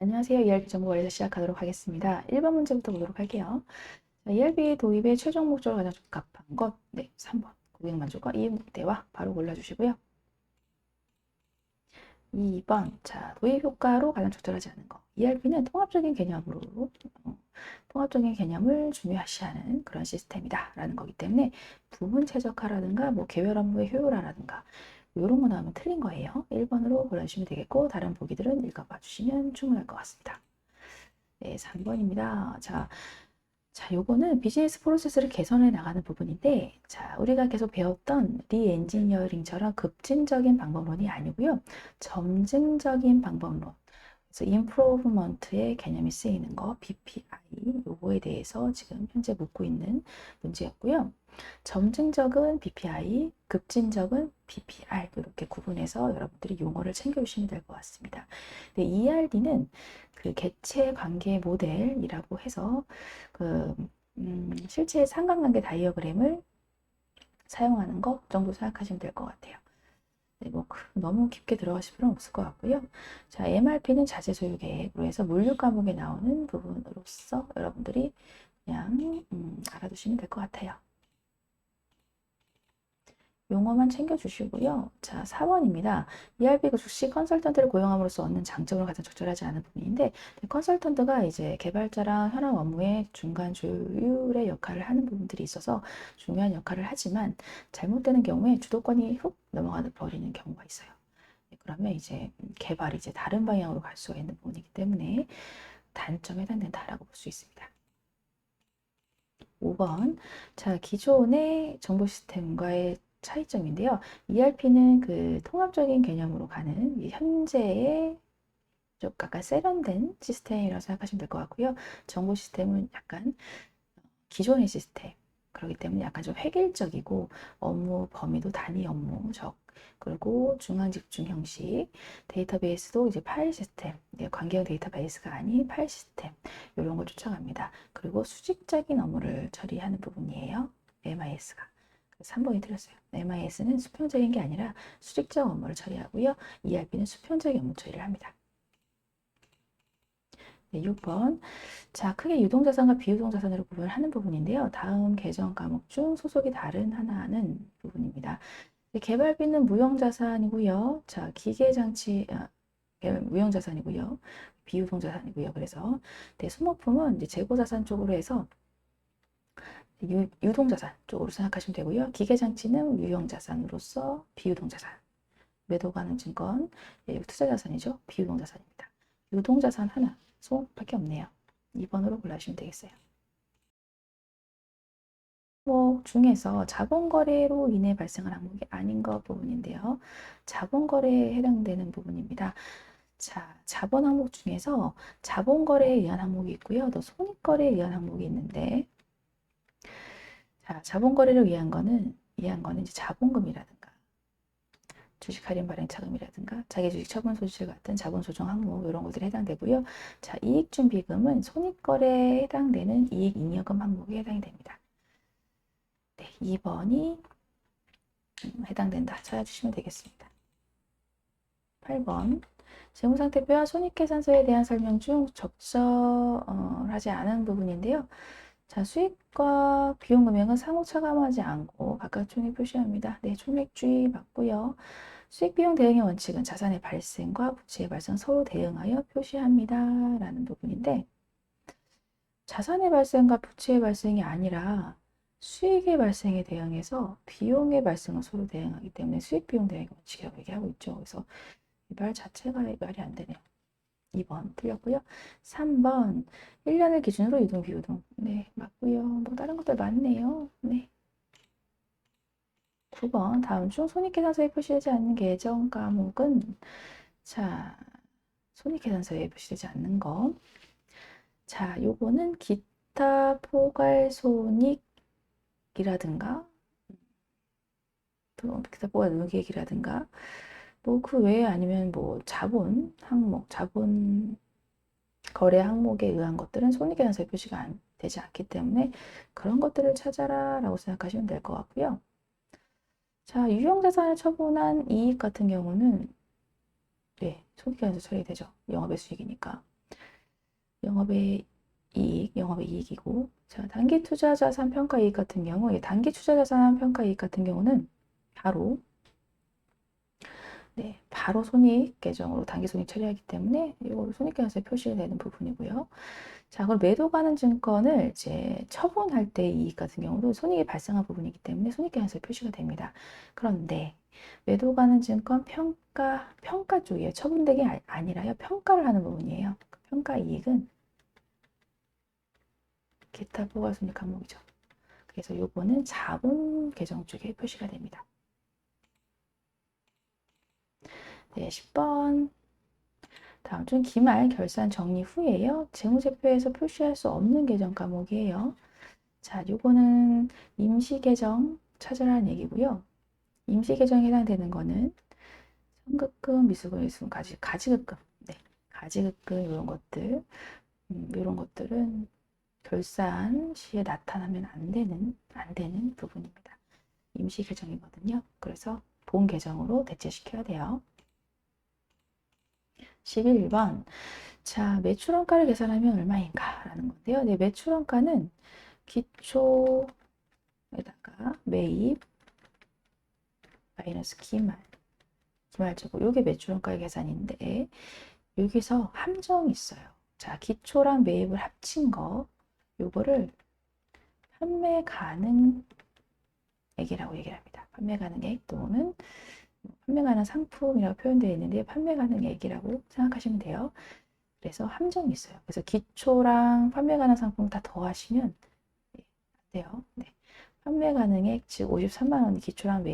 안녕하세요. ERP 정보관리에서 시작하도록 하겠습니다. 1번 문제부터 보도록 할게요. 자, ERP 도입의 최종 목적으로 가장 적합한 것, 3번. 고객 만족과 이익 대화 바로 골라주시고요. 2번, 자, 도입 효과로 가장 적절하지 않은 것. ERP는 통합적인 개념을 중요시하는 그런 시스템이다라는 거기 때문에 부분 최적화라든가 개별 업무의 효율화라든가 이런 거 나오면 틀린 거예요. 1번으로 골라주시면 되겠고 다른 보기들은 읽어봐 주시면 충분할 것 같습니다. 네, 3번입니다. 요거는 비즈니스 프로세스를 개선해 나가는 부분인데, 우리가 계속 배웠던 리엔지니어링처럼 급진적인 방법론이 아니고요. 점증적인 방법론. 그래서 임프로브먼트의 개념이 쓰이는 거, BPI, 요거에 대해서 지금 현재 묻고 있는 문제였고요. 점증적은 BPI, 급진적은 BPR 이렇게 구분해서 여러분들이 용어를 챙겨주시면 될 것 같습니다. 근데 ERD는 그 개체 관계 모델이라고 해서 그 실제 상관관계 다이어그램을 사용하는 것 정도 생각하시면 될 것 같아요. 네, 너무 깊게 들어가실 필요는 없을 것 같고요. 자, MRP는 자재 소유 계획으로 해서 물류 과목에 나오는 부분으로서 여러분들이 그냥 알아두시면 될 것 같아요. 용어만 챙겨주시고요. 자, 4번입니다. ERP 즉시 컨설턴트를 고용함으로써 얻는 장점으로 가장 적절하지 않은 부분인데, 컨설턴트가 이제 개발자랑 현황 업무의 중간 조율의 역할을 하는 부분들이 있어서 중요한 역할을 하지만 잘못되는 경우에 주도권이 훅 넘어가 버리는 경우가 있어요. 그러면 이제 개발이 이제 다른 방향으로 갈 수가 있는 부분이기 때문에 단점에 해당된다라고 볼 수 있습니다. 5번. 자, 기존의 정보 시스템과의 차이점인데요. ERP는 그 통합적인 개념으로 가는 현재의 좀 약간 세련된 시스템이라고 생각하시면 될 것 같고요. 정보 시스템은 약간 기존의 시스템. 그렇기 때문에 약간 좀 획일적이고 업무 범위도 단위 업무적 그리고 중앙 집중 형식 데이터베이스도 이제 파일 시스템 관계형 데이터베이스가 아닌 파일 시스템 이런 걸 쫓아갑니다. 그리고 수직적인 업무를 처리하는 부분이에요. MIS가 3번이 틀렸어요. MIS는 수평적인 게 아니라 수직적 업무를 처리하고요. ERP는 수평적인 업무 처리를 합니다. 네, 6번. 자, 크게 유동자산과 비유동자산으로 구분하는 부분인데요. 다음 계정 과목 중 소속이 다른 하나는 부분입니다. 개발비는 무형자산이고요. 자, 기계장치, 무형자산이고요. 비유동자산이고요. 그래서 소모품은 이제 재고자산 쪽으로 해서 유동자산 쪽으로 생각하시면 되고요. 기계장치는 유형자산으로서 비유동자산. 매도 가능 증권, 투자자산이죠. 비유동자산입니다. 유동자산 하나, 소밖에 없네요. 2번으로 골라주시면 되겠어요. 중에서 자본거래로 인해 발생한 항목이 아닌 것 부분인데요. 자본거래에 해당되는 부분입니다. 자, 자본 항목 중에서 자본거래에 의한 항목이 있고요. 또 손익거래에 의한 항목이 있는데, 자, 자본거래를 위한 거는 이제 자본금이라든가, 주식 할인 발행 차금이라든가, 자기주식 처분 소실 같은 자본 조정 항목 이런 것들이 해당되고요. 자, 이익준비금은 손익거래에 해당되는 이익잉여금 항목에 해당이 됩니다. 네, 2번이 해당된다. 찾아주시면 되겠습니다. 8번. 재무상태표와 손익계산서에 대한 설명 중 적절하지 않은 부분인데요. 자, 수익과 비용 금액은 상호 차감하지 않고 각각 총액 표시합니다. 네, 총액주의 맞고요. 수익 비용 대응의 원칙은 자산의 발생과 부채의 발생 서로 대응하여 표시합니다. 라는 부분인데 자산의 발생과 부채의 발생이 아니라 수익의 발생에 대응해서 비용의 발생을 서로 대응하기 때문에 수익 비용 대응의 원칙이라고 얘기하고 있죠. 그래서 이 말 자체가 말이 안 되네요. 2번 틀렸고요. 3번 1년을 기준으로 유동 비유동. 네, 맞고요. 다른 것들 많네요. 네. 9번 다음 중 손익계산서에 표시되지 않는 계정 과목은 자, 손익계산서에 표시되지 않는 거. 자, 요거는 기타 포괄 손익이라든가 기타 포괄 누계획이라든가 그 외에 아니면 자본 항목, 자본 거래 항목에 의한 것들은 손익계산서에 표시가 되지 않기 때문에 그런 것들을 찾아라 라고 생각하시면 될 것 같고요. 자, 유형자산을 처분한 이익 같은 경우는 네, 손익계산서 처리되죠. 영업의 수익이니까. 영업의 영업의 이익이고, 자, 단기 투자 자산 평가 이익 같은 경우, 단기 투자 자산 평가 이익 같은 경우는 바로 바로 손익 계정으로 단기 손익 처리하기 때문에 이거 손익 계산서에 표시가 되는 부분이고요. 자, 그럼 매도 가는 증권을 이제 처분할 때 이익 같은 경우도 손익이 발생한 부분이기 때문에 손익 계산서에 표시가 됩니다. 그런데 매도 가는 증권 평가 쪽이에요. 처분되기 아니라요. 평가를 하는 부분이에요. 그 평가 이익은 기타 부가 손익 항목이죠. 그래서 요거는 자본 계정 쪽에 표시가 됩니다. 네, 10번. 다음 중 기말 결산 정리 후에요. 재무제표에서 표시할 수 없는 계정 과목이에요. 자, 요거는 임시 계정 찾으라는 얘기고요. 임시 계정에 해당되는 거는 선급금, 미수금, 일수금, 가지급금, 네, 가지급금 이런 것들, 이런 것들은 결산 시에 나타나면 안 되는 부분입니다. 임시 계정이거든요. 그래서 본 계정으로 대체시켜야 돼요. 11번. 자, 매출원가를 계산하면 얼마인가? 라는 건데요. 네, 매출원가는 기초에다가 매입 마이너스 기말재고 요게 매출원가의 계산인데 여기서 함정이 있어요. 자, 기초랑 매입을 합친 거 요거를 판매 가능액이라고 얘기를 합니다. 판매 가능액 또는 판매 가능 상품이라고 표현되어 있는데 판매 가능액이라고 생각하시면 돼요. 그래서 함정이 있어요. 그래서 기초랑 판매 가능 상품 다 더하시면 안 돼요. 네. 판매 가능액 즉 53만 원 기초랑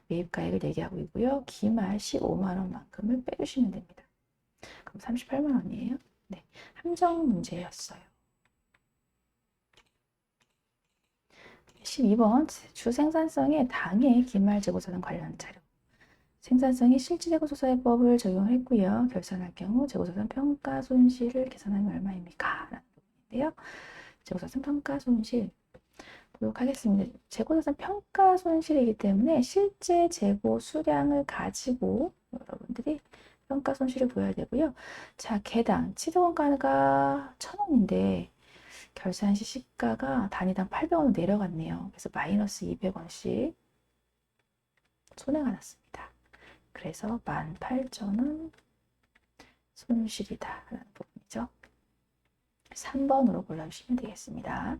매입가액을 얘기하고 있고요. 기말 15만 원만큼을 빼주시면 됩니다. 그럼 38만 원이에요. 네. 함정 문제였어요. 12번 주생산성의 당해 기말 재고자산 관련 자료. 생산성이 실질재고조사해법을 적용을 했고요. 결산할 경우 재고자산 평가 손실을 계산하면 얼마입니까? 라는 부분인데요. 재고자산 평가 손실 보도록 하겠습니다. 재고자산 평가 손실이기 때문에 실제 재고 수량을 가지고 여러분들이 평가 손실을 보여야 되고요. 자, 개당 취득원가가 1,000원인데 결산 시 시가가 단위당 800원으로 내려갔네요. 그래서 마이너스 200원씩 손해가 났습니다. 그래서 18,000원 손실이다 라는 부분이죠. 3번으로 골라주시면 되겠습니다.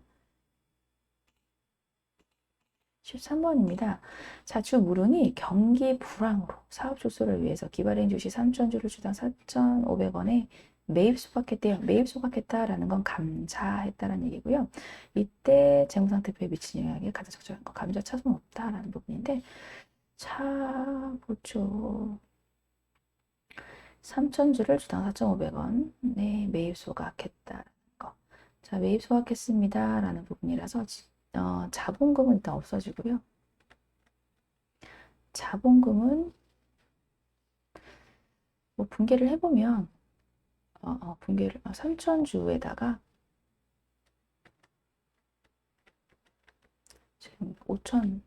13번입니다. 자, 주 무릉이 경기 불황으로 사업 축소를 위해서 기발행 주시 3,000주를 주당 4,500원에 매입 소각했대요. 매입 소각했다라는 건 감자했다라는 얘기고요. 이때 재무상태표에 미친 영향이 가장 적절한 거 감자 차손 없다라는 부분인데 차 보죠. 3,000주를 주당 4,500원 네, 매입 소각했다라는 거. 자, 매입 소각했습니다 라는 부분이라서 자본금은 일단 없어지고요. 자본금은 뭐 분개를 해보면 분개를 3,000주에다가 지금 5,000원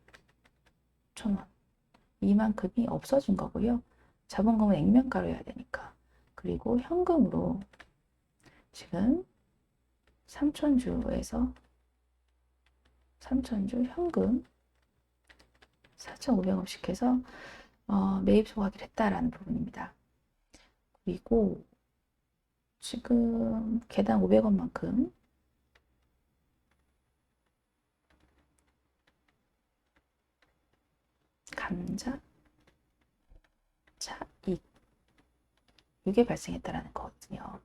이만큼이 없어진 거고요. 자본금은 액면가로 해야 되니까. 그리고 현금으로 지금 3,000주에서 3,000주 현금 4,500원씩 해서 매입 소각을 했다라는 부분입니다. 그리고 지금 개당 500원만큼 감자 차익 이게 발생했다라는 거거든요.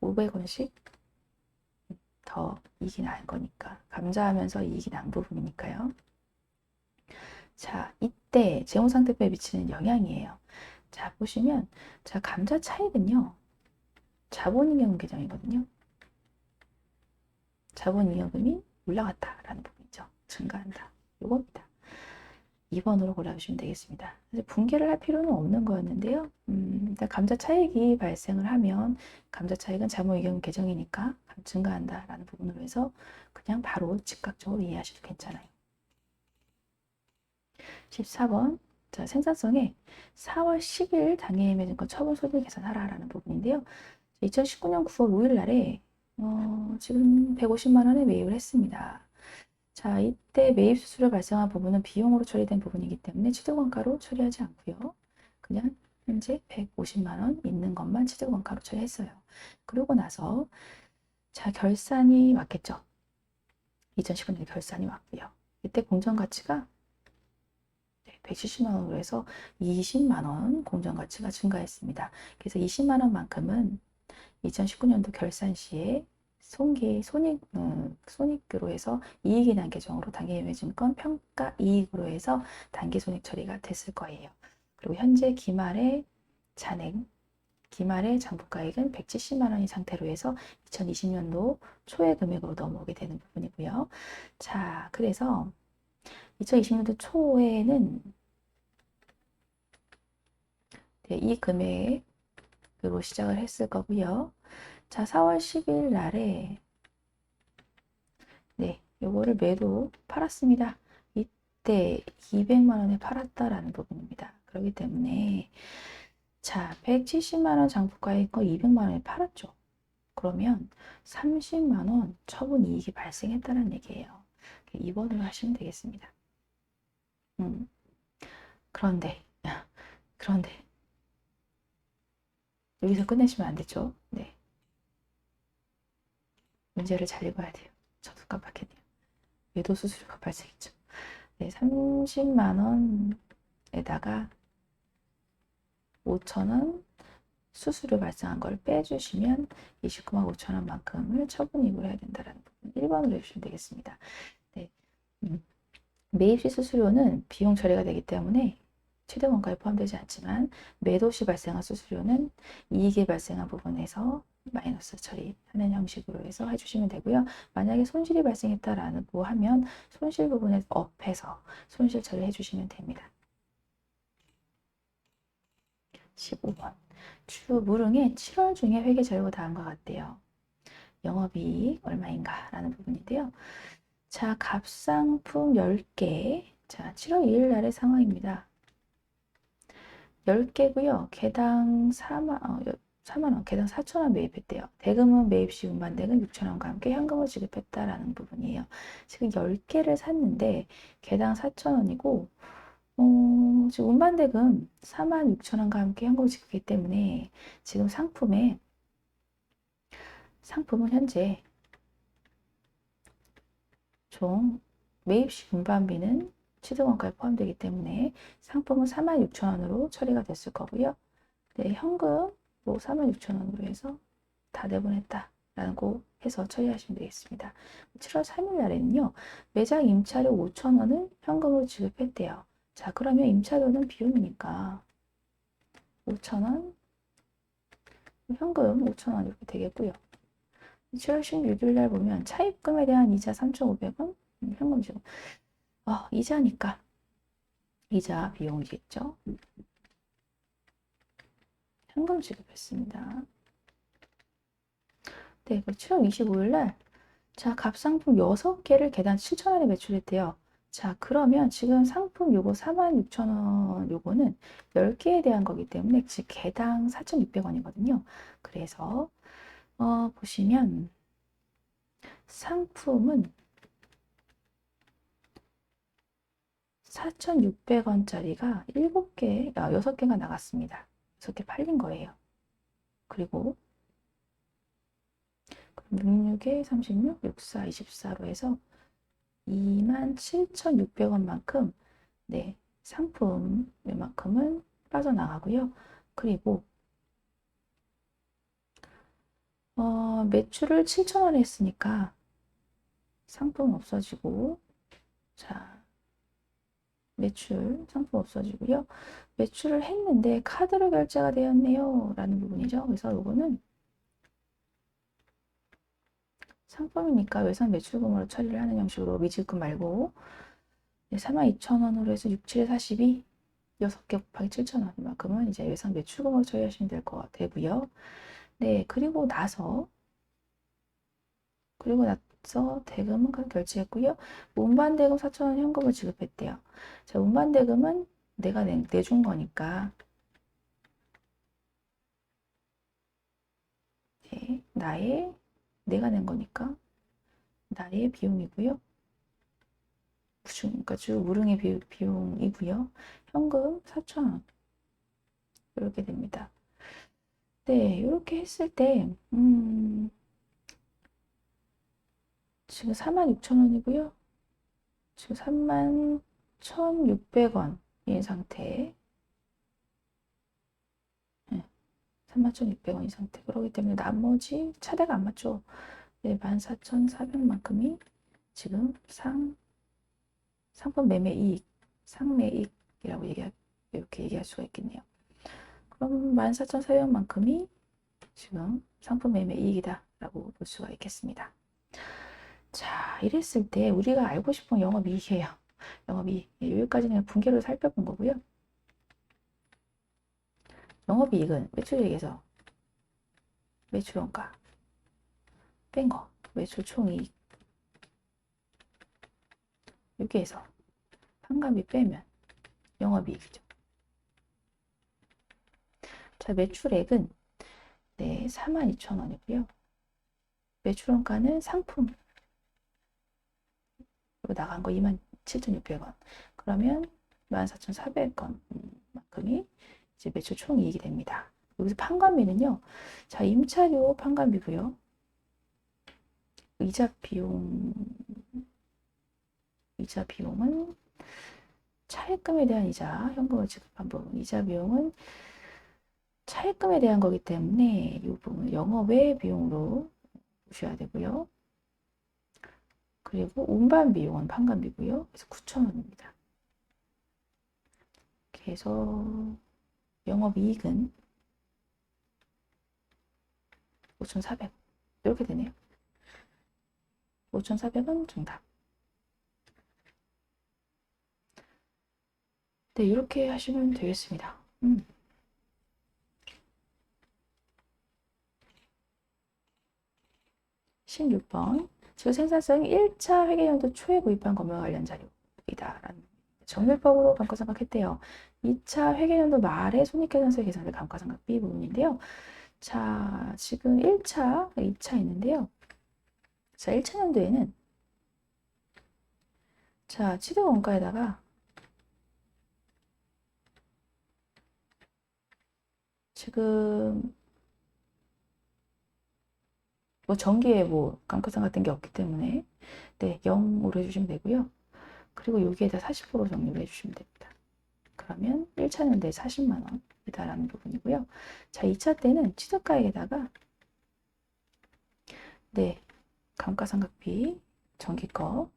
500원씩 더 이익이 난 거니까 감자하면서 이익이 난 부분이니까요. 자, 이때 재무상태표에 미치는 영향이에요. 자, 보시면 자, 감자 차익은요. 자본잉여금 계정이거든요. 자본잉여금이 올라갔다라는 부분이죠. 증가한다. 요겁니다. 2번으로 골라주시면 되겠습니다. 분개를 할 필요는 없는 거였는데요. 일단 감자 차익이 발생을 하면 감자 차익은 자본잉여금 계정이니까 증가한다라는 부분으로 해서 그냥 바로 즉각적으로 이해하셔도 괜찮아요. 14번 생산성에 4월 10일 당해임의 증권 처분 소득 계산하라라는 부분인데요. 2019년 9월 5일 날에 지금 150만 원에 매입을 했습니다. 자, 이때 매입 수수료 발생한 부분은 비용으로 처리된 부분이기 때문에 취득원가로 처리하지 않고요. 그냥 현재 150만 원 있는 것만 취득원가로 처리했어요. 그러고 나서 자, 결산이 왔겠죠. 2019년에 결산이 왔고요. 이때 공정가치가 170만 원으로 해서 20만 원 공정가치가 증가했습니다. 그래서 20만 원만큼은 2019년도 결산 시에 손익으로 해서 이익이 난 계정으로 당기예매증권 평가 이익으로 해서 단기 손익 처리가 됐을 거예요. 그리고 현재 기말의 장부가액은 170만 원인 상태로 해서 2020년도 초의 금액으로 넘어오게 되는 부분이고요. 자, 그래서 2020년도 초에는 이 금액으로 시작을 했을 거고요. 자, 4월 10일 날에 요거를 매도 팔았습니다. 이때 200만 원에 팔았다라는 부분입니다. 그렇기 때문에 자, 170만 원 장부가에 거 200만 원에 팔았죠. 그러면 30만 원 처분 이익이 발생했다는 얘기예요. 2번으로 하시면 되겠습니다. 그런데 여기서 끝내시면 안 되죠. 네. 문제를 잘 읽어야 돼요. 저도 깜빡했네요. 매도 수수료가 발생했죠. 네, 30만 원에다가 5천 원 수수료 발생한 걸 빼주시면 29만 5천 원만큼을 처분이익으로 해야 된다는 부분 1번으로 해주시면 되겠습니다. 네. 매입시 수수료는 비용 처리가 되기 때문에 최대 원가에 포함되지 않지만 매도 시 발생한 수수료는 이익이 발생한 부분에서 마이너스 처리하는 형식으로 해서 해주시면 되고요. 만약에 손실이 발생했다라고 하면 손실 부분에 업해서 손실 처리해 주시면 됩니다. 15번. 주 무릉의 7월 중에 회계 자료가 다음과 같대요. 영업이익 얼마인가 라는 부분인데요. 자, 갑상품 10개. 자, 7월 2일 날의 상황입니다. 10개고요. 개당 4만원, 개당 4천원 매입했대요. 대금은 매입 시 운반대금 6천원과 함께 현금을 지급했다라는 부분이에요. 지금 10개를 샀는데 개당 4천원이고 지금 운반대금 46,000원과 함께 현금을 지급했기 때문에 지금 상품은 현재 총 매입 시 운반비는 취득원가에 포함되기 때문에 상품은 46,000원으로 처리가 됐을 거고요. 네, 현금 46,000원으로 해서 다 내보냈다라고 해서 처리하시면 되겠습니다. 7월 3일 날에는요. 매장 임차료 5,000원을 현금으로 지급했대요. 자, 그러면 임차료는 비용이니까 5,000원, 현금 5,000원 이렇게 되겠고요. 7월 16일 날 보면 차입금에 대한 이자 3,500원, 현금 지급. 이자니까 이자 비용이겠죠. 현금 지급했습니다. 네, 7월 25일 날 자, 갑상품 6개를 개당 7,000원에 매출했대요. 자, 그러면 지금 상품 요거 46,000원 요거는 10개에 대한 거기 때문에 지금 개당 4,600원이거든요. 그래서 보시면 상품은 4,600원짜리가 6개가 나갔습니다. 6개 팔린 거예요. 그리고 66에 36, 64, 24로 해서 27,600원만큼 네, 상품 이만큼은 빠져나가고요. 그리고 매출을 7,000원에 했으니까 상품 없어지고 자, 상품 없어지고요. 매출을 했는데 카드로 결제가 되었네요. 라는 부분이죠. 그래서 이거는 상품이니까 외상 매출금으로 처리를 하는 형식으로 미지급 말고 42,000원으로 해서 6, 7에 42 6개 곱하기 7,000원 이만큼은 이제 외상 매출금으로 처리하시면 될 것 되고요. 네, 그리고 나서 대금은 결제했고요. 운반대금 4,000원 현금을 지급했대요. 자, 운반대금은 내가 내준 거니까 내가 낸 거니까 나의 비용이고요. 그러니까 주 무릉의 비용이고요. 현금 4,000원 이렇게 됩니다. 네, 이렇게 했을 때 지금 46,000원이고요. 지금 31,600원인 상태. 네, 31,600원인 상태. 그렇기 때문에 나머지 차대가 안 맞죠. 네, 14,400만큼이 지금 상품 매매 이익, 상매익이라고 이렇게 얘기할 수가 있겠네요. 그럼 14,400만큼이 지금 상품 매매 이익이다라고 볼 수가 있겠습니다. 자, 이랬을 때 우리가 알고 싶은 영업이익이에요. 영업이익. 여기까지는 분기로 살펴본 거고요. 영업이익은 매출이익에서 매출원가 뺀 거, 매출 총이익. 여기에서 판관비 빼면 영업이익이죠. 자, 매출액은 네, 42,000원이고요. 매출원가는 상품으로 나간 거 27,600원. 그러면 14,400원만큼이 이제 매출 총이익이 됩니다. 여기서 판관비는요. 자, 임차료 판관비고요. 이자 비용은 차입금에 대한 이자, 현금을 지급한 부분, 이자 비용은 차입금에 대한 거기 때문에 이 부분 영업 외 비용으로 보셔야 되고요. 그리고 운반 비용은 판관비고요. 그래서 9,000원입니다. 그래서 영업이익은 5,400원 이렇게 되네요. 5,400원 정답. 네, 이렇게 하시면 되겠습니다. 16번. 지구 생산성이 1차 회계연도 초에 구입한 건물과 관련 자료이다. 정밀법으로 감가상각했대요. 2차 회계연도 말에 손익계산서에 계산될 감가상각비 부분인데요. 자, 지금 1차, 2차 있는데요. 자, 1차 연도에는 자, 취득원가에다가 지금 뭐 전기에 뭐 감가상 같은 게 없기 때문에 네, 0으로 해주시면 되고요. 그리고 여기에다 40% 정리를 해주시면 됩니다. 그러면 1차 연도에 40만 원이다라는 부분이고요. 자, 2차 때는 취득가액에다가 네, 감가상각비 전기 거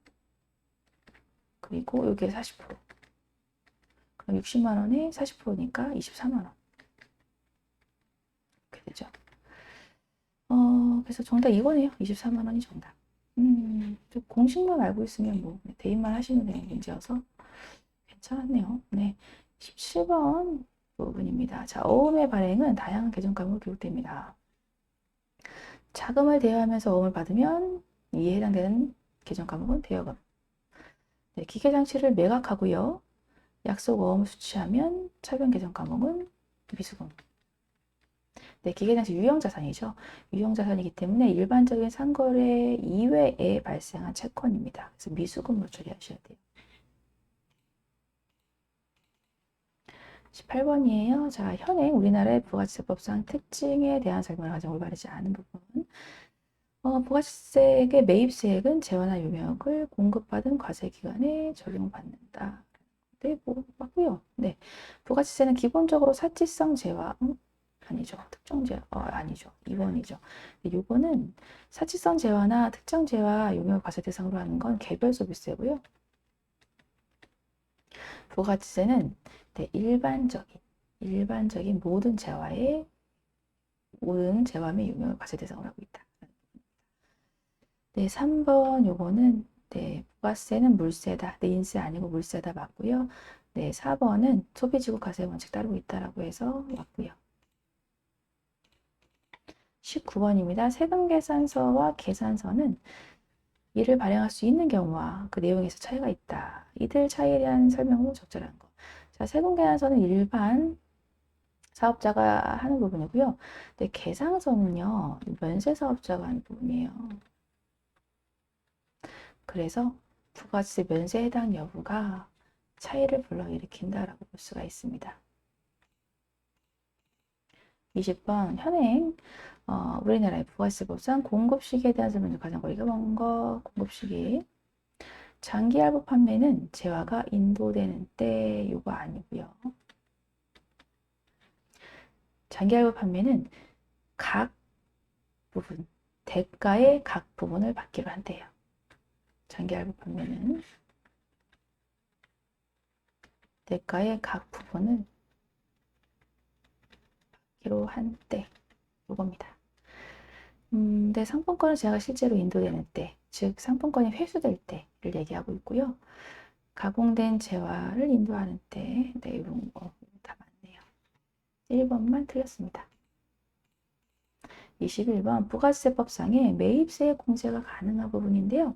그리고 여기에 40% 그럼 60만 원에 40%니까 24만 원 이렇게 되죠. 그래서 정답 이거네요. 24만 원이 정답. 공식만 알고 있으면 뭐 대입만 하시면 되는 문제여서 괜찮았네요. 네, 17번 부분입니다. 자, 어음의 발행은 다양한 계정 과목으로 기록됩니다. 자금을 대여하면서 어음을 받으면 이에 해당되는 계정 과목은 대여금. 네, 기계장치를 매각하고요. 약속 어음을 수취하면 차변 계정 과목은 미수금. 네, 기계장치 유형자산이죠. 유형자산이기 때문에 일반적인 상거래 이외에 발생한 채권입니다. 그래서 미수금으로 처리하셔야 돼요. 18번이에요. 자, 현행 우리나라의 부가세법상 특징에 대한 설명을 가장 올바르지 않은 부분. 부가세액의 매입세액은 재화나 유명을 공급받은 과세기간에 적용받는다. 네, 뭐 맞고요. 네, 부가세는 기본적으로 사치성 재화, 아니죠. 특정 재화, 아니죠. 2번이죠. 이거는 사치성 재화나 특정 재화 유명 과세 대상으로 하는 건 개별 소비세고요. 부가세는 네, 일반적인 모든 재화 및 유명을 과세 대상으로 하고 있다. 네, 3번 요거는 네, 부가세는 물세다. 네, 인세 아니고 물세다 맞고요. 네, 4번은 소비지구 과세 원칙 따르고 있다라고 해서 맞고요. 19번입니다. 세금계산서와 계산서는 이를 발행할 수 있는 경우와 그 내용에서 차이가 있다. 이들 차이에 대한 설명은 적절한 것. 자, 세금계산서는 일반 사업자가 하는 부분이고요. 근데 계상서는요, 면세 사업자가 하는 부분이에요. 그래서 부가세 면세 해당 여부가 차이를 불러일으킨다라고 볼 수가 있습니다. 20번 현행 우리나라의 부가세법상 공급시기에 대한 설명도 가장 거리가 먼 거 공급시기 장기 할부 판매는 재화가 인도되는 때 요거 아니고요. 장기 할부 판매는 각 부분 대가의 각 부분을 받기로 한대요. 장기 할부 판매는 대가의 각 부분을 받기로 한때 요겁니다. 근데 상품권은 제가 실제로 인도되는 때, 즉 상품권이 회수될 때를 얘기하고 있고요. 가공된 재화를 인도하는 때, 네, 이런 거 다 맞네요. 1번만 틀렸습니다. 21번 부가세법상의 매입세 공제가 가능한 부분인데요.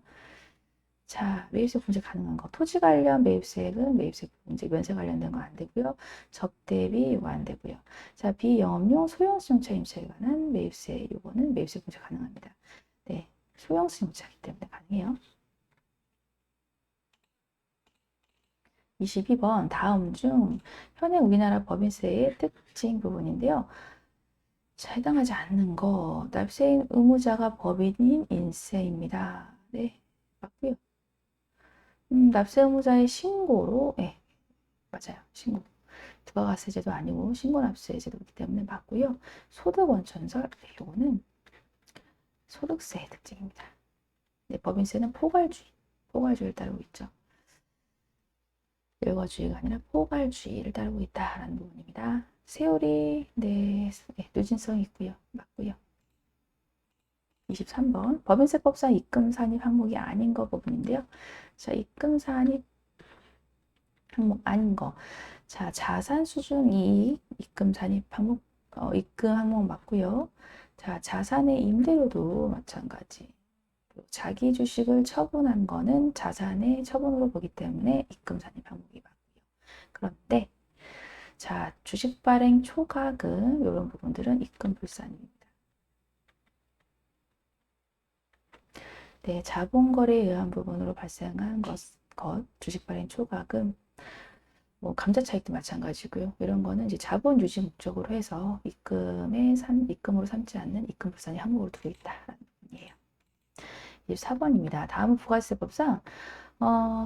자, 매입세 공제 가능한 거. 토지 관련 매입세액은 매입세 공제, 면세 관련된 거 안 되고요. 접대비 이거 안 되고요. 자, 비영업용 소형수용차 임차에 관한 매입세, 요거는 매입세 공제 가능합니다. 네, 소형수용차이기 때문에 가능해요. 22번 다음 중 현행 우리나라 법인세의 특징 부분인데요. 자, 해당하지 않는 거 납세 의무자가 법인인 인세입니다. 네, 맞고요. 납세 의무자의 신고로 맞아요. 신고. 부가가세제도 아니고 신고납세제도이기 때문에 맞고요. 소득원천설 이거는 소득세의 특징입니다. 네, 법인세는 포괄주의를 따르고 있죠. 열거주의가 아니라 포괄주의를 따르고 있다라는 부분입니다. 세율이 네, 누진성이 있고요. 맞고요. 23번 법인세법상 입금 산입 항목이 아닌 거 부분인데요. 자, 입금 산입 항목 아닌 거. 자, 자산 수준 이익 입금 산입 항목 입금 항목 맞고요. 자, 자산의 임대료도 마찬가지. 자기 주식을 처분한 거는 자산의 처분으로 보기 때문에 입금 산입 항목이 맞고요. 그런데 자, 주식 발행 초과금 이런 부분들은 입금 불산입니다. 네, 자본거래에 의한 부분으로 발생한 것 주식 발행 초과금, 뭐 감자 차익도 마찬가지고요. 이런 거는 이제 자본 유지 목적으로 해서 입금으로 삼지 않는 입금 불산의 항목으로 두고 있다라는 부분이에요. 24번입니다. 다음은 부가세법상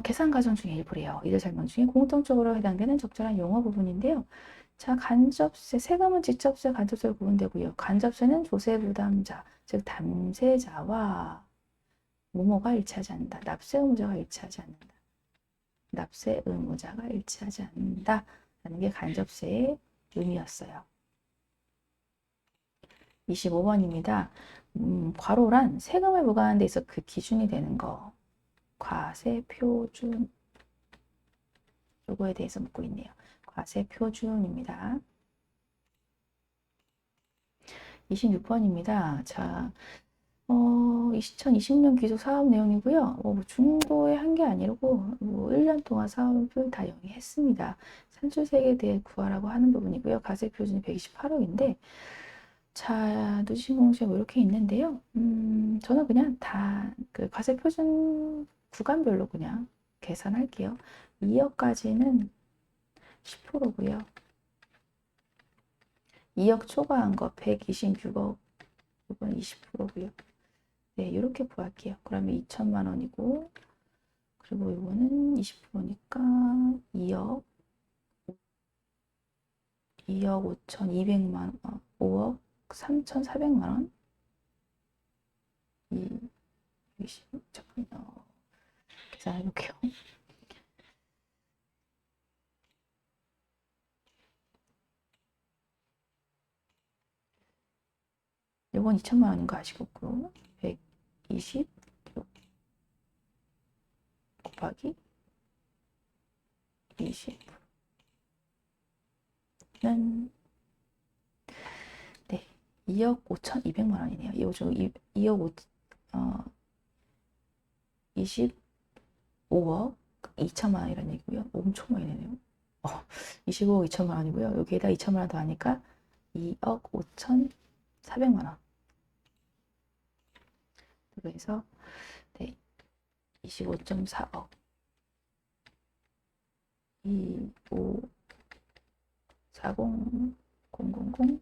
계산 과정 중에 일부래요. 이들 설명 중에 공통적으로 해당되는 적절한 용어 부분인데요. 자, 간접세, 세금은 직접세, 간접세로 구분되고요. 간접세는 조세 부담자, 즉 담세자와 뭐뭐가 일치하지 않는다. 납세 의무자가 일치하지 않는다. 납세 의무자가 일치하지 않는다. 라는 게 간접세의 의미였어요. 25번입니다. 과로란 세금을 부과하는 데 있어 그 기준이 되는 거. 과세 표준. 요거에 대해서 묻고 있네요. 과세 표준입니다. 26번입니다. 자, 2020년 기소 사업 내용이고요. 뭐 중도에 한 게 아니고 뭐 1년 동안 사업을 다 영위했습니다. 산출세액에 대해 구하라고 하는 부분이고요. 과세 표준이 128억인데 자, 누진공제 뭐 이렇게 있는데요. 저는 그냥 다 그 과세 표준 구간별로 그냥 계산할게요. 2억까지는 10%고요. 2억 초과한 거 126억, 이건 20%고요. 네, 이렇게 구할게요. 그러면 2천만 원이고, 그리고 이거는 20%니까 2억 5,200만 원, 5억 3,400만 원. 잠깐만요. 계산해볼게요. 이건 2천만 원인 거 아시겠고요. 120 곱하기 20는 네, 2억 5,200만 원이네요. 2억 5, 25억 2천만 원이라는 얘기고요. 엄청 많이 내네요. 25억 2천만 원이고요. 여기에다 2천만 원 더 하니까 2억 5천4백만 원. 그래서 네, 25.4억 25 40 000 000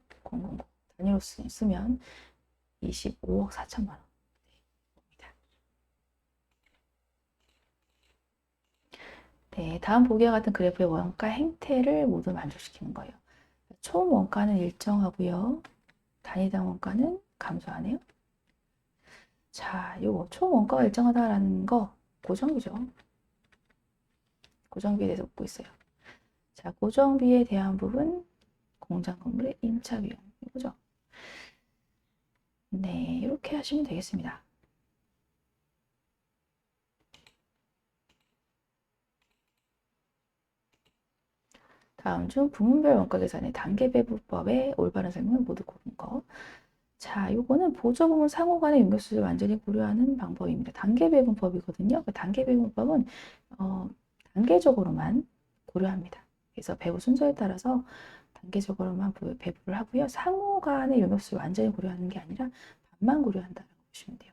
단위로 쓰면 25억 4천만 원. 네, 다음 보기와 같은 그래프의 원가 행태를 모두 만족시키는 거예요. 총 원가는 일정하고요. 단위당 원가는 감소하네요. 자, 요거 총 원가가 일정하다라는 거 고정비죠. 고정비에 대해서 묻고 있어요. 자, 고정비에 대한 부분 공장 건물의 임차 비용 이거죠. 네, 이렇게 하시면 되겠습니다. 다음 중 부문별 원가 계산의 단계 배분법의 올바른 설명을 모두 고른 거. 자, 요거는 보조 부문 상호 간의 연결수를 완전히 고려하는 방법입니다. 단계 배분법이거든요. 그 단계 배분법은 단계적으로만 고려합니다. 그래서 배분 순서에 따라서 단계적으로만 배분을 하고요. 상호 간의 연결수를 완전히 고려하는 게 아니라 반만 고려한다고 보시면 돼요.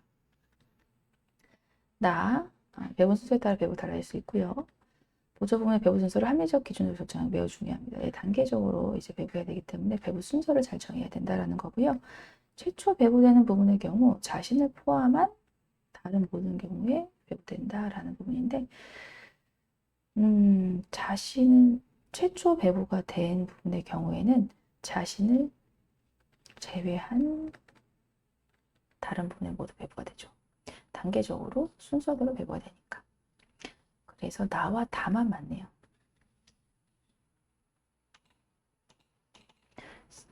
배분 순서에 따라 배분 달라질 수 있고요. 보조 부문의 배분 순서를 합리적 기준으로 결정하는 게 매우 중요합니다. 단계적으로 이제 배분해야 되기 때문에 배분 순서를 잘 정해야 된다라는 거고요. 최초 배분되는 부분의 경우 자신을 포함한 다른 모든 경우에 배분된다라는 부분인데, 자신은 최초 배부가 된 부분의 경우에는 자신을 제외한 다른 부분에 모두 배부가 되죠. 단계적으로 순서대로 배부가 되니까. 그래서 나와 다만 맞네요.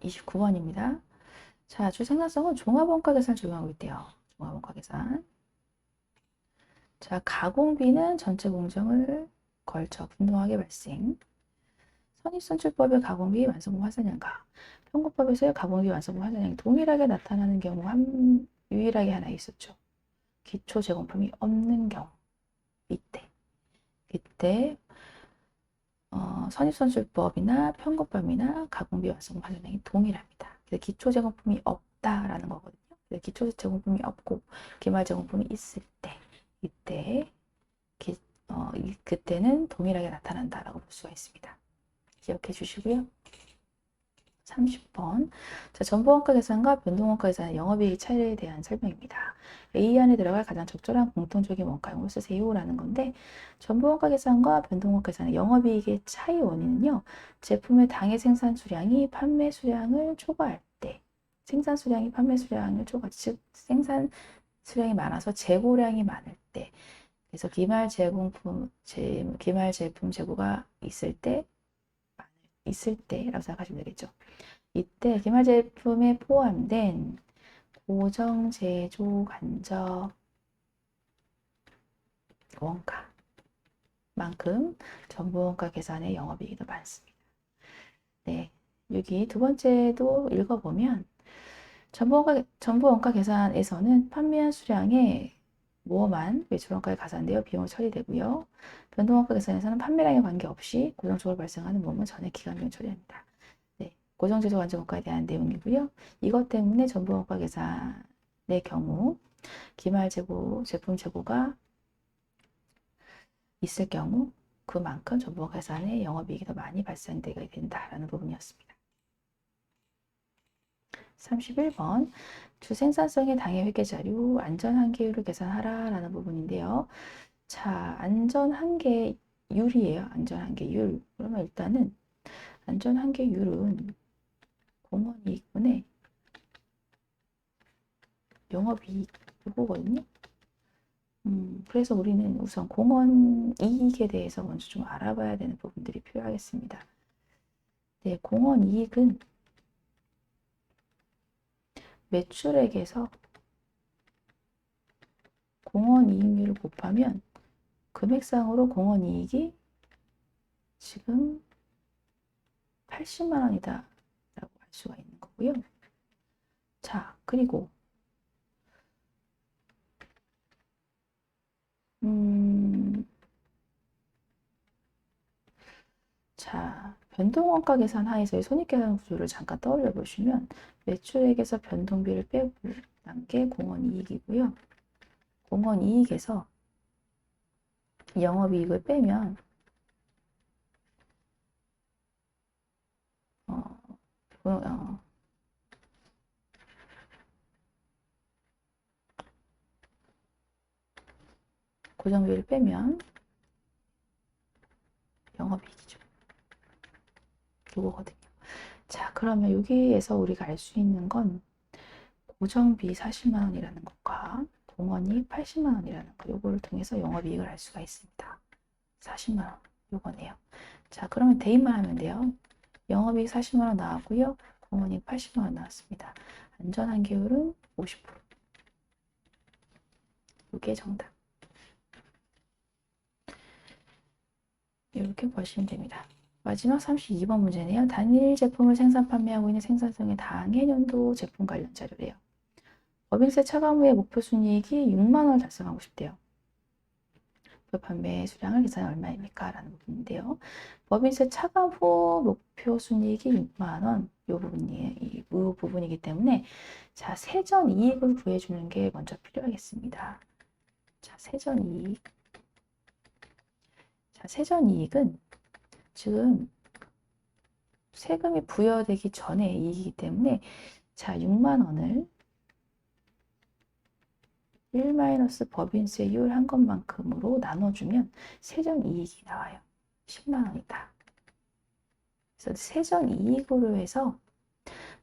29번입니다. 자, 주생산성은 종합원가 계산을 적용하고 있대요. 종합원가 계산. 자, 가공비는 전체 공정을 걸쳐 분명하게 발생. 선입선출법의 가공비 완성분 환산량과 평균법에서의 가공비 완성분 환산량이 동일하게 나타나는 경우 유일하게 하나 있었죠. 기초 제공품이 없는 경우. 이때 선입선출법이나 평균법이나 가공비 완성분 환산량이 동일합니다. 그래서 기초 제공품이 없다라는 거거든요. 그래서 기초 제공품이 없고 기말 제공품이 있을 때 이때 그때는 동일하게 나타난다라고 볼 수가 있습니다. 기억해 주시고요. 30번. 자, 전부원가 계산과 변동원가 계산의 영업이익 차이에 대한 설명입니다. A 안에 들어갈 가장 적절한 공통적인 원가용을 쓰세요라는 건데, 전부원가 계산과 변동원가 계산의 영업이익의 차이 원인은요, 제품의 당해 생산 수량이 판매 수량을 초과할 때, 생산 수량이 판매 수량을 즉 생산 수량이 많아서 재고량이 많을 때, 그래서 기말 제품 재고가 있을 때라고 생각하시면 되겠죠. 이때 기말 제품에 포함된 고정 제조 간접 원가만큼 전부 원가 계산의 영업이익이 더 많습니다. 네, 여기 두 번째도 읽어보면 전부 원가 계산에서는 판매한 수량의 모험한 매출원가에 가산되어 비용을 처리되고요. 변동원가 계산에서는 판매량에 관계없이 고정적으로 발생하는 모험은 전액 기간 비용 처리합니다. 네, 고정제조 완전원가에 대한 내용이고요. 이것 때문에 전부원가 계산의 경우 기말 제품 재고가 있을 경우 그만큼 전부원가 계산의 영업이익이 더 많이 발생되게 된다라는 부분이었습니다. 31번 주생산성의 당해 회계 자료 안전한계율을 계산하라 라는 부분인데요. 자, 안전한계율이에요. 안전한계율. 그러면 일단은 안전한계율은 공원이익분의 영업이익 이거거든요. 그래서 우리는 우선 공원 이익에 대해서 먼저 좀 알아봐야 되는 부분들이 필요하겠습니다. 네, 공원 이익은 매출액에서 공원 이익률을 곱하면 금액상으로 공원 이익이 지금 80만 원이다 라고 할 수가 있는 거고요. 자, 그리고 자, 변동원가 계산 하에서의 손익계산 구조를 잠깐 떠올려 보시면 매출액에서 변동비를 빼고 난 게 공원이익이고요. 공원이익에서 영업이익을 빼면 어, 어, 고정비를 빼면 영업이익이죠. 요거거든요. 자, 그러면 여기에서 우리가 알 수 있는 건 고정비 40만 원이라는 것과 공원이익 80만 원이라는 거, 요거를 통해서 영업이익을 알 수가 있습니다. 40만 원, 요거네요. 자, 그러면 대입만 하면 돼요. 영업이익 40만 원 나왔고요. 공원이익 80만 원 나왔습니다. 안전한 계율은 50%. 이게 정답. 이렇게 보시면 됩니다. 마지막 32번 문제네요. 단일 제품을 생산 판매하고 있는 생산성의 당해년도 제품 관련 자료래요. 법인세 차감 후에 목표 순이익이 6만 원을 달성하고 싶대요. 목표 판매 수량을 계산하면 얼마입니까? 라는 부분인데요. 법인세 차감 후 목표 순이익이 6만 원, 이 부분이기 때문에 자, 세전 이익을 구해주는 게 먼저 필요하겠습니다. 자, 세전 이익. 자, 세전 이익은 지금 세금이 부여되기 전에 이익이기 때문에 자, 6만 원을 1 법인세율 한 것만큼으로 나눠주면 세전 이익이 나와요. 10만 원이다. 그래서 세전 이익으로 해서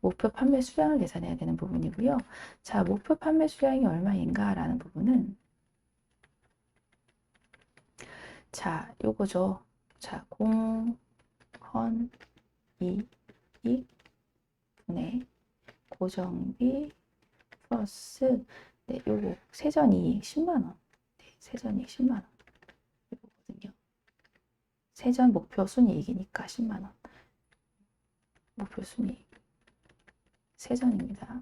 목표 판매 수량을 계산해야 되는 부분이고요. 자, 목표 판매 수량이 얼마인가 라는 부분은 자, 요거죠. 자, 공헌 이익 분의 고정비 플러스 네, 요거 세전 이익 10만 원. 네, 세전 이익 10만 원. 이거거든요. 세전 목표 순이익이니까 10만 원. 목표 순이익. 세전입니다.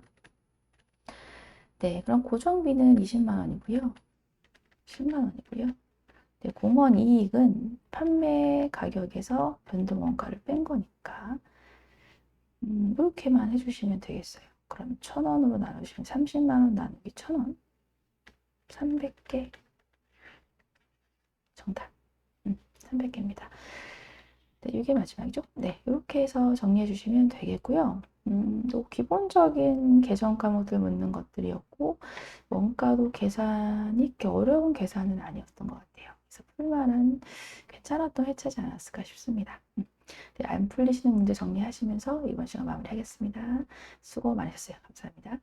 네, 그럼 고정비는 20만 원이고요. 10만 원이고요. 네, 공원 이익은 판매 가격에서 변동 원가를 뺀 거니까 이렇게만 해주시면 되겠어요. 그럼 1,000원으로 나누시면 30만 원 나누기 1,000원 300개 정답 300개입니다. 네, 이게 마지막이죠. 네, 이렇게 해서 정리해 주시면 되겠고요. 또 기본적인 계정 과목들 묻는 것들이었고 원가도 계산이 이렇게 어려운 계산은 아니었던 것 같아요. 그래서 풀만한 괜찮았던 회차지 않았을까 싶습니다. 네, 안 풀리시는 문제 정리하시면서 이번 시간 마무리하겠습니다. 수고 많으셨어요. 감사합니다.